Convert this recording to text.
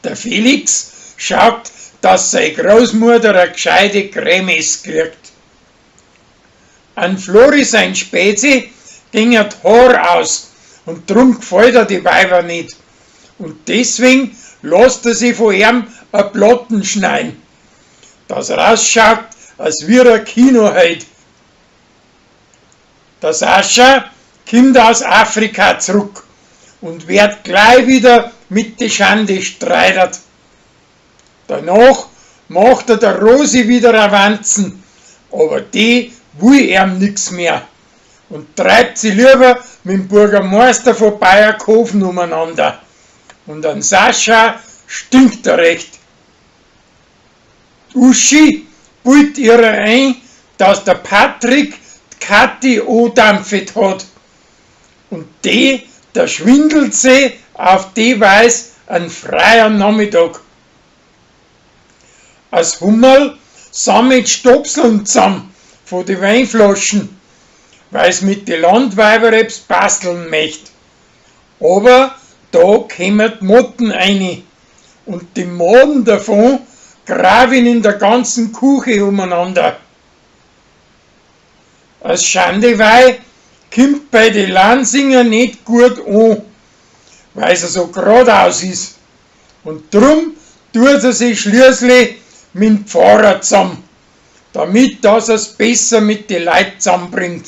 Der Felix schaut, dass seine Großmutter eine gescheite Cremes kriegt. An Flori sein Spezi ging das Haar aus und drum gefällt er die Weiber nicht. Und deswegen lässt er sich von ihm ein Platten schneiden, das rausschaut, als wäre ein Kino heut. Der Sascha kommt aus Afrika zurück und wird gleich wieder mit der Schande streitet. Danach macht er der Rosi wieder Avanzen, aber die will ihm nix mehr und treibt sie lieber mit dem Bürgermeister von Bayerkofen umeinander. Und an Sascha stinkt er recht. Uschi bildet ihr ein, dass der Patrick die Kathi andampft hat. Und die, der schwindelt sie auf die Weise einen freien Nachmittag. Als Hummel sammelt Stopseln zusammen von den Weinflaschen, weil's mit den Landweiberebs basteln möchte. Aber da kommen die Motten rein und die Maden davon graben in der ganzen Küche umeinander. Als Schandeweih kommt bei den Lansinger nicht gut an, weil sie so geradeaus ist. Und drum tut er sich schließlich mit dem Pfarrer zusammen, damit das es besser mit den Leuten zusammenbringt.